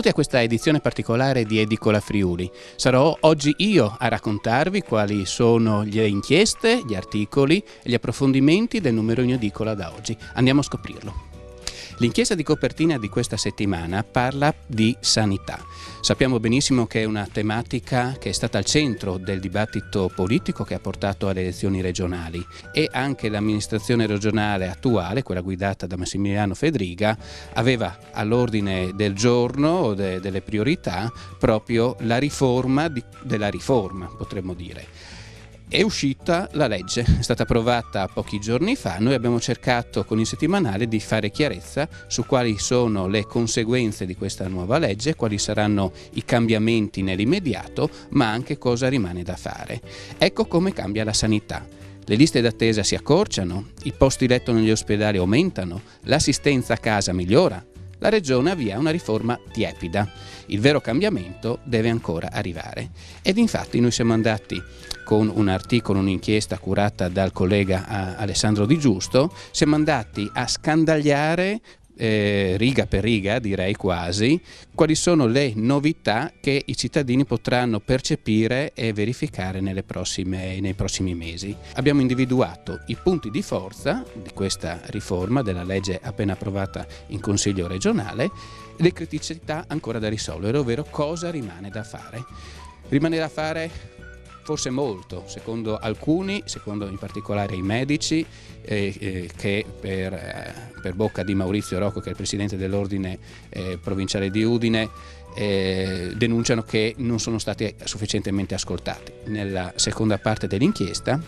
Benvenuti a questa edizione particolare di Edicola Friuli. Sarò oggi io a raccontarvi quali sono le inchieste, gli articoli e gli approfondimenti del numero in edicola da oggi. Andiamo a scoprirlo. L'inchiesta di copertina di questa settimana parla di sanità. Sappiamo benissimo che è una tematica che è stata al centro del dibattito politico che ha portato alle elezioni regionali, e anche l'amministrazione regionale attuale, quella guidata da Massimiliano Fedriga, aveva all'ordine del giorno delle priorità proprio la riforma della riforma, potremmo dire. È uscita la legge, è stata approvata pochi giorni fa. Noi abbiamo cercato con il settimanale di fare chiarezza su quali sono le conseguenze di questa nuova legge, quali saranno i cambiamenti nell'immediato, ma anche cosa rimane da fare. Ecco come cambia la sanità. Le liste d'attesa si accorciano, i posti letto negli ospedali aumentano, l'assistenza a casa migliora. La Regione avvia una riforma tiepida. Il vero cambiamento deve ancora arrivare. Ed infatti noi siamo andati con un articolo, un'inchiesta curata dal collega Alessandro Di Giusto, siamo andati a scandagliare riga per riga, direi quasi, quali sono le novità che i cittadini potranno percepire e verificare nei prossimi mesi. Abbiamo individuato i punti di forza di questa riforma della legge appena approvata in Consiglio regionale, le criticità ancora da risolvere, ovvero cosa rimane da fare. Rimane da fare forse molto, secondo alcuni, secondo in particolare i medici, che per bocca di Maurizio Rocco, che è il presidente dell'ordine provinciale di Udine, denunciano che non sono stati sufficientemente ascoltati. Nella seconda parte dell'inchiesta,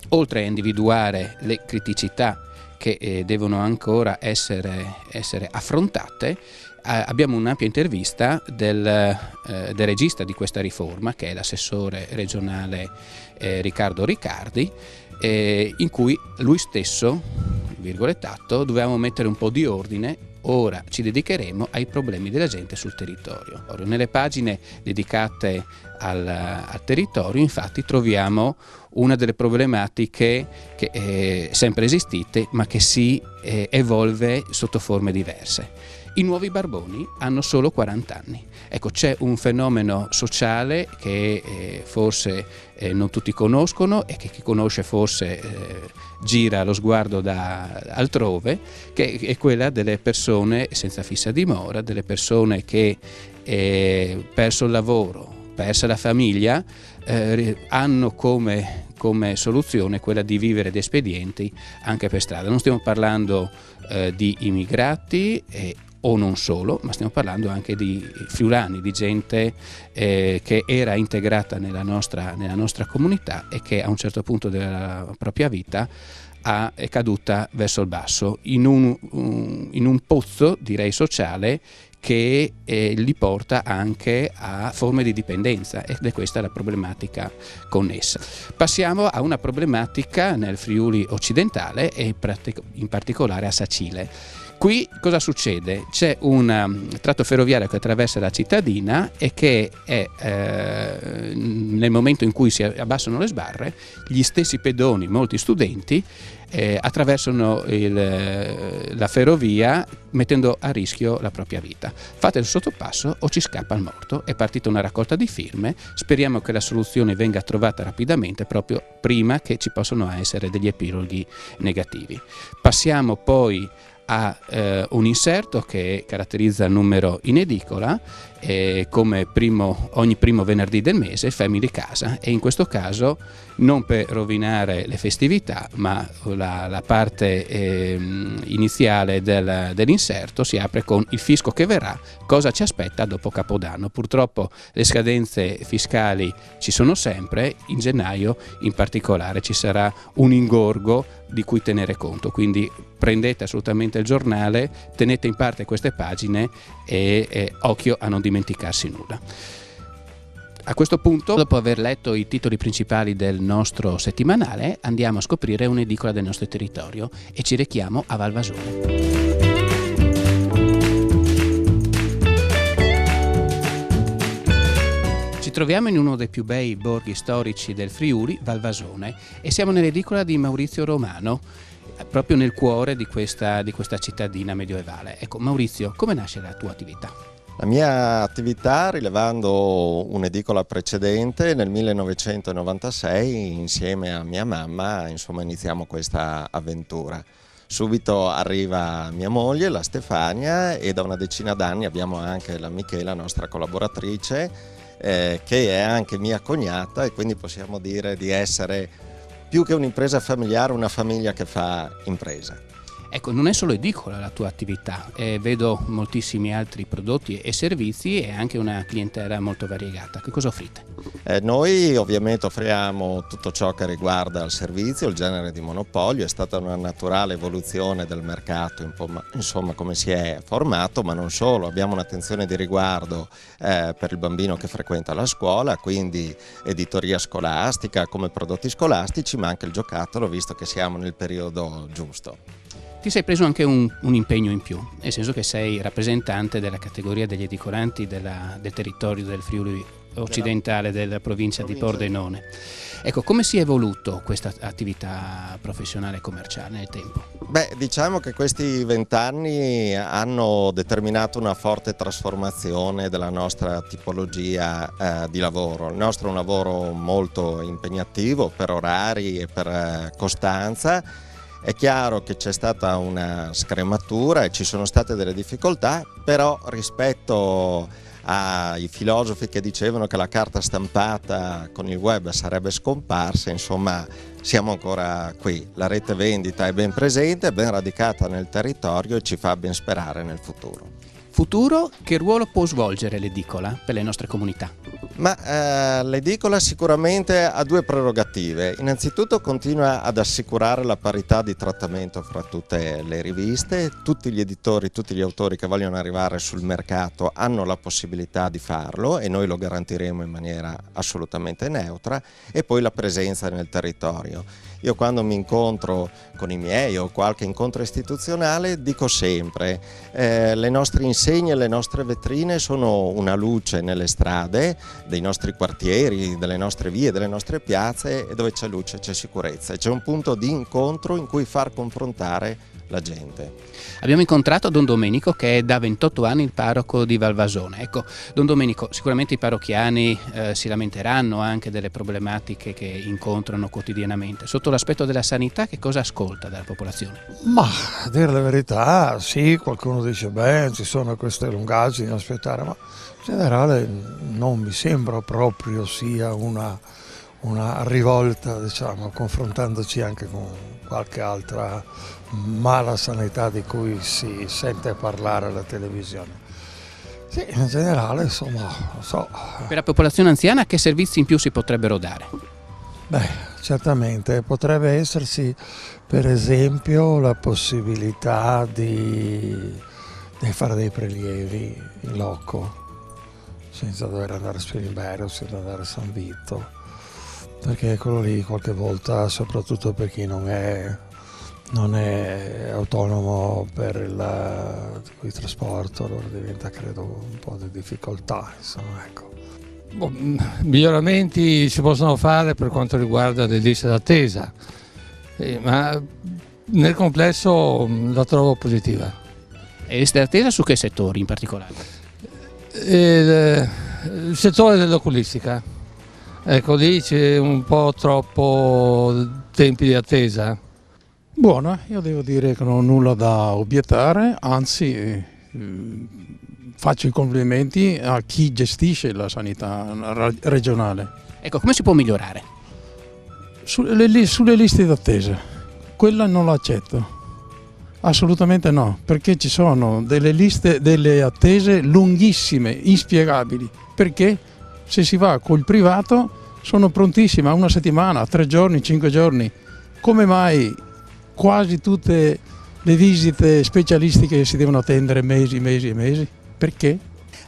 oltre a individuare le criticità che devono ancora essere affrontate, abbiamo un'ampia intervista del regista di questa riforma, che è l'assessore regionale Riccardo Riccardi, in cui lui stesso, virgolettato, dovevamo mettere un po' di ordine. Ora ci dedicheremo ai problemi della gente sul territorio. Nelle pagine dedicate al territorio, infatti, troviamo una delle problematiche che è sempre esistite, ma che si evolve sotto forme diverse. I nuovi barboni hanno solo 40 anni. Ecco, c'è un fenomeno sociale che forse non tutti conoscono, e che chi conosce forse gira lo sguardo da altrove, che è quella delle persone senza fissa dimora, delle persone che perso il lavoro, persa la famiglia, hanno come soluzione quella di vivere di espedienti anche per strada. Non stiamo parlando di immigrati o non solo, ma stiamo parlando anche di friulani, di gente che era integrata nella nostra comunità e che a un certo punto della propria vita è caduta verso il basso, in un pozzo, direi, sociale, che li porta anche a forme di dipendenza, ed è questa la problematica connessa. Passiamo a una problematica nel Friuli occidentale e in particolare a Sacile. Qui cosa succede? C'è un tratto ferroviario che attraversa la cittadina e che nel momento in cui si abbassano le sbarre, gli stessi pedoni, molti studenti, attraversano la ferrovia mettendo a rischio la propria vita. Fate il sottopasso o ci scappa il morto. È partita una raccolta di firme, speriamo che la soluzione venga trovata rapidamente, proprio prima che ci possano essere degli epiloghi negativi. Passiamo poi a un inserto che caratterizza il numero in edicola, come ogni primo venerdì del mese, Family Casa, e in questo caso, non per rovinare le festività, ma la parte iniziale dell'inserto si apre con il fisco che verrà, cosa ci aspetta dopo Capodanno. Purtroppo le scadenze fiscali ci sono sempre, in gennaio in particolare ci sarà un ingorgo di cui tenere conto, quindi prendete assolutamente il giornale, tenete in parte queste pagine e occhio a non dimenticarsi nulla. A questo punto, dopo aver letto i titoli principali del nostro settimanale, andiamo a scoprire un'edicola del nostro territorio e ci rechiamo a Valvasone. Ci troviamo in uno dei più bei borghi storici del Friuli, Valvasone, e siamo nell'edicola di Maurizio Romano, proprio nel cuore di questa cittadina medioevale. Ecco, Maurizio, come nasce la tua attività? La mia attività, rilevando un'edicola precedente, nel 1996 insieme a mia mamma iniziamo questa avventura. Subito arriva mia moglie, la Stefania, e da una decina d'anni abbiamo anche la Michela, nostra collaboratrice, che è anche mia cognata, e quindi possiamo dire di essere più che un'impresa familiare, una famiglia che fa impresa. Ecco, non è solo edicola la tua attività, vedo moltissimi altri prodotti e servizi e anche una clientela molto variegata. Che cosa offrite? Noi ovviamente offriamo tutto ciò che riguarda il servizio, il genere di monopolio. È stata una naturale evoluzione del mercato, insomma, come si è formato, ma non solo. Abbiamo un'attenzione di riguardo per il bambino che frequenta la scuola, quindi editoria scolastica come prodotti scolastici, ma anche il giocattolo, visto che siamo nel periodo giusto. Ti sei preso anche un impegno in più, nel senso che sei rappresentante della categoria degli edicolanti del territorio del Friuli occidentale della provincia di Pordenone. Ecco, come si è evoluto questa attività professionale e commerciale nel tempo? Diciamo che questi 20 anni hanno determinato una forte trasformazione della nostra tipologia di lavoro. Il nostro è un lavoro molto impegnativo per orari e per costanza. È chiaro che c'è stata una scrematura e ci sono state delle difficoltà, però rispetto ai filosofi che dicevano che la carta stampata con il web sarebbe scomparsa, insomma siamo ancora qui. La rete vendita è ben presente, è ben radicata nel territorio e ci fa ben sperare nel futuro. Futuro, che ruolo può svolgere l'edicola per le nostre comunità? L'edicola sicuramente ha due prerogative. Innanzitutto continua ad assicurare la parità di trattamento fra tutte le riviste. Tutti gli editori, tutti gli autori che vogliono arrivare sul mercato hanno la possibilità di farlo e noi lo garantiremo in maniera assolutamente neutra. E poi la presenza nel territorio. Io quando mi incontro con i miei o qualche incontro istituzionale dico sempre le nostre insegne, le nostre vetrine sono una luce nelle strade dei nostri quartieri, delle nostre vie, delle nostre piazze, e dove c'è luce c'è sicurezza, e c'è un punto di incontro in cui far confrontare la gente. Abbiamo incontrato Don Domenico, che è da 28 anni il parroco di Valvasone. Ecco, Don Domenico, sicuramente i parrocchiani si lamenteranno anche delle problematiche che incontrano quotidianamente. Sotto l'aspetto della sanità, che cosa ascolta dalla popolazione? Ma a dire la verità, sì, qualcuno dice ci sono queste lungaggini da aspettare, ma in generale non mi sembra proprio sia una rivolta, diciamo, confrontandoci anche con qualche altra mala sanità di cui si sente parlare alla televisione. Sì, in generale, insomma, non so. Per la popolazione anziana che servizi in più si potrebbero dare? Certamente potrebbe esserci, per esempio, la possibilità di fare dei prelievi in loco, senza dover andare a Spilimbergo, senza andare a San Vito, perché quello lì qualche volta, soprattutto per chi non è autonomo per il trasporto, allora diventa, credo, un po' di difficoltà, insomma, ecco. Miglioramenti si possono fare per quanto riguarda le liste d'attesa, ma nel complesso la trovo positiva. E liste d'attesa su che settori in particolare? Il settore dell'oculistica, ecco, lì c'è un po' troppo tempi di attesa. Buona, io devo dire che non ho nulla da obiettare, anzi faccio i complimenti a chi gestisce la sanità regionale. Ecco, come si può migliorare? Sulle liste d'attesa, quella non l'accetto, assolutamente no, perché ci sono delle attese lunghissime, inspiegabili, perché se si va col privato sono prontissime a una settimana, 3 giorni, 5 giorni. Come mai quasi tutte le visite specialistiche si devono attendere mesi e mesi? Perché?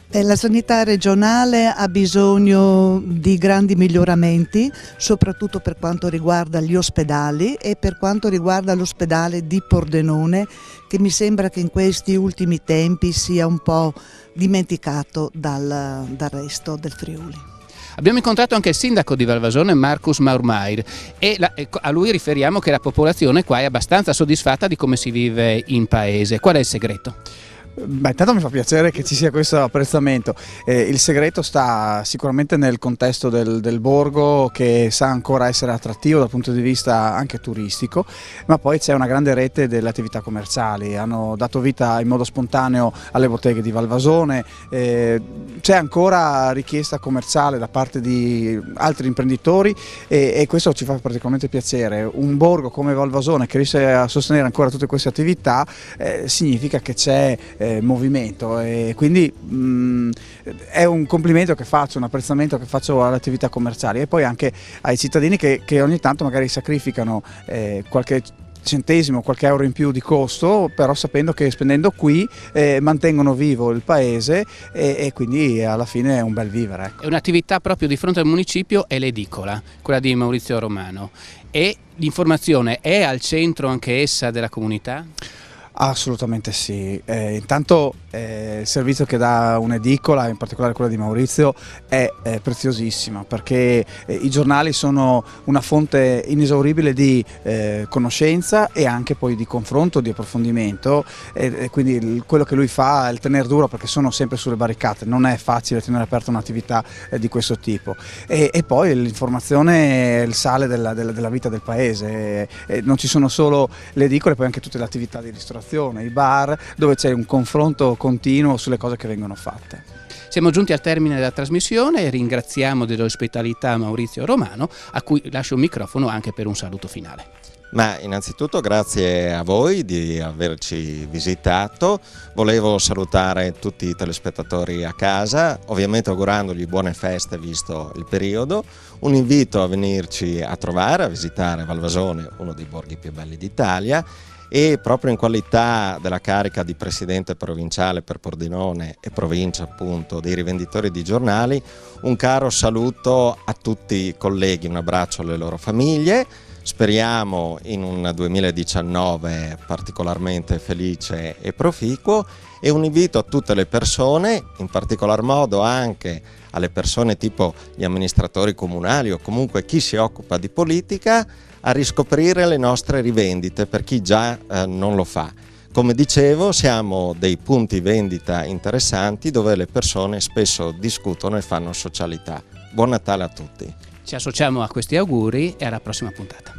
La sanità regionale ha bisogno di grandi miglioramenti, soprattutto per quanto riguarda gli ospedali e per quanto riguarda l'ospedale di Pordenone, che mi sembra che in questi ultimi tempi sia un po' dimenticato dal resto del Friuli. Abbiamo incontrato anche il sindaco di Valvasone, Marcus Maurmair, e a lui riferiamo che la popolazione qua è abbastanza soddisfatta di come si vive in paese. Qual è il segreto? Beh, intanto mi fa piacere che ci sia questo apprezzamento. Il segreto sta sicuramente nel contesto del borgo, che sa ancora essere attrattivo dal punto di vista anche turistico, ma poi c'è una grande rete delle attività commerciali. Hanno dato vita in modo spontaneo alle botteghe di Valvasone, c'è ancora richiesta commerciale da parte di altri imprenditori e questo ci fa particolarmente piacere. Un borgo come Valvasone che riesce a sostenere ancora tutte queste attività significa che c'è movimento, e quindi è un complimento che faccio, un apprezzamento che faccio alle attività commerciali e poi anche ai cittadini che ogni tanto magari sacrificano qualche centesimo, qualche euro in più di costo, però sapendo che spendendo qui mantengono vivo il paese e quindi alla fine è un bel vivere. Ecco. È un'attività proprio di fronte al municipio, è l'edicola, quella di Maurizio Romano, e l'informazione è al centro anche essa della comunità? Assolutamente sì, intanto il servizio che dà un'edicola, in particolare quella di Maurizio, è preziosissima, perché i giornali sono una fonte inesauribile di conoscenza e anche poi di confronto, di approfondimento, e quindi quello che lui fa è il tenere duro, perché sono sempre sulle barricate, non è facile tenere aperta un'attività di questo tipo, e poi l'informazione è il sale della vita del paese, non ci sono solo le edicole, poi anche tutte le attività di ristorazione, i bar, dove c'è un confronto continuo sulle cose che vengono fatte. Siamo giunti al termine della trasmissione e ringraziamo dell'ospitalità Maurizio Romano, a cui lascio il microfono anche per un saluto finale. Ma innanzitutto grazie a voi di averci visitato, volevo salutare tutti i telespettatori a casa, ovviamente augurandogli buone feste visto il periodo, un invito a venirci a trovare, a visitare Valvasone, uno dei borghi più belli d'Italia, e proprio in qualità della carica di presidente provinciale per Pordenone e provincia appunto dei rivenditori di giornali, un caro saluto a tutti i colleghi, un abbraccio alle loro famiglie. Speriamo in un 2019 particolarmente felice e proficuo, e un invito a tutte le persone, in particolar modo anche alle persone tipo gli amministratori comunali o comunque chi si occupa di politica, a riscoprire le nostre rivendite per chi già non lo fa. Come dicevo, siamo dei punti vendita interessanti dove le persone spesso discutono e fanno socialità. Buon Natale a tutti! Ci associamo a questi auguri e alla prossima puntata.